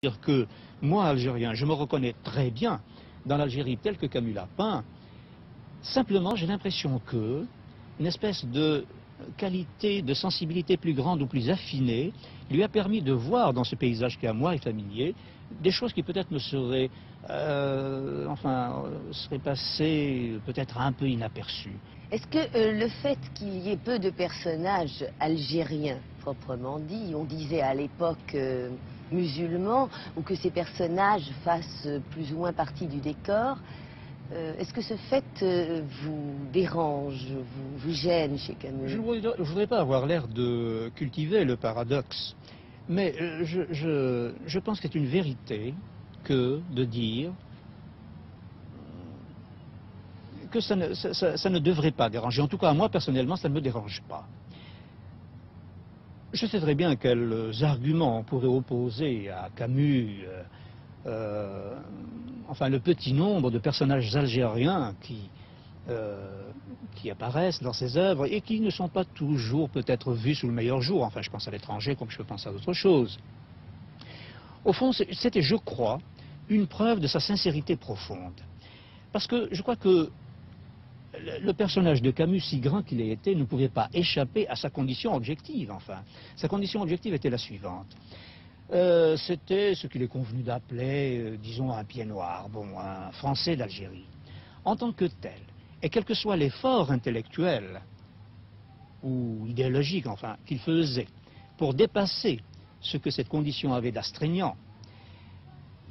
Dire que moi, Algérien, je me reconnais très bien dans l'Algérie telle que Camus l'a peint. Simplement, j'ai l'impression que une espèce de qualité, de sensibilité plus grande ou plus affinée lui a permis de voir dans ce paysage qui à moi est familier des choses qui peut-être me seraient, seraient passées peut-être un peu inaperçues. Est-ce que le fait qu'il y ait peu de personnages algériens, proprement dit, on disait à l'époque musulmans, ou que ces personnages fassent plus ou moins partie du décor, est-ce que ce fait vous dérange, vous gêne chez Camus? Je ne voudrais pas avoir l'air de cultiver le paradoxe, mais je pense que c'est une vérité que de dire que ça ne devrait pas déranger. En tout cas, moi, personnellement, ça ne me dérange pas. Je sais très bien quels arguments on pourrait opposer à Camus, le petit nombre de personnages algériens qui apparaissent dans ses œuvres et qui ne sont pas toujours peut-être vus sous le meilleur jour. Enfin, je pense à l'étranger comme je peux penser à d'autres choses. Au fond, c'était, je crois, une preuve de sa sincérité profonde. Parce que je crois que le personnage de Camus, si grand qu'il ait été, ne pouvait pas échapper à sa condition objective, enfin. Sa condition objective était la suivante. C'était ce qu'il est convenu d'appeler, disons, un pied noir, bon, un Français d'Algérie. En tant que tel, et quel que soit l'effort intellectuel ou idéologique, enfin, qu'il faisait pour dépasser ce que cette condition avait d'astreignant,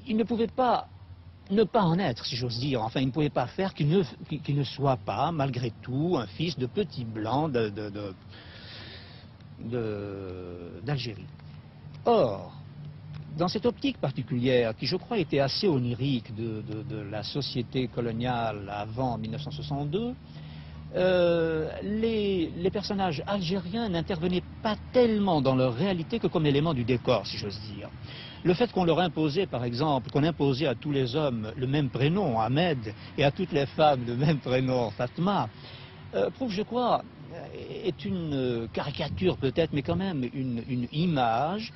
il ne pouvait pas ne pas en être, si j'ose dire. Enfin, il ne pouvait pas faire qu'il ne soit pas, malgré tout, un fils de petit blanc d'Algérie. Or, dans cette optique particulière, qui je crois était assez onirique de la société coloniale avant 1962, les personnages algériens n'intervenaient pas tellement dans leur réalité que comme élément du décor, si j'ose dire. Le fait qu'on leur imposait, par exemple, qu'on imposait à tous les hommes le même prénom, Ahmed, et à toutes les femmes le même prénom, Fatma, prouve, je crois, est une caricature peut-être, mais quand même une image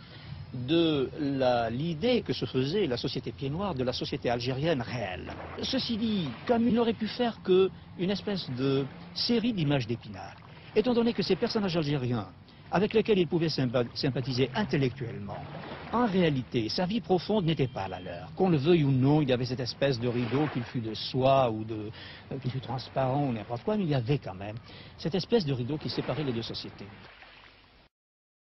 de l'idée que se faisait la société pied noir de la société algérienne réelle. Ceci dit, Camus n'aurait pu faire qu'une espèce de série d'images d'Épinal. Étant donné que ces personnages algériens, avec lesquels il pouvait sympathiser intellectuellement, en réalité, sa vie profonde n'était pas la leur. Qu'on le veuille ou non, il y avait cette espèce de rideau, qu'il fût de soie ou qu'il fût transparent ou n'importe quoi, mais il y avait quand même cette espèce de rideau qui séparait les deux sociétés.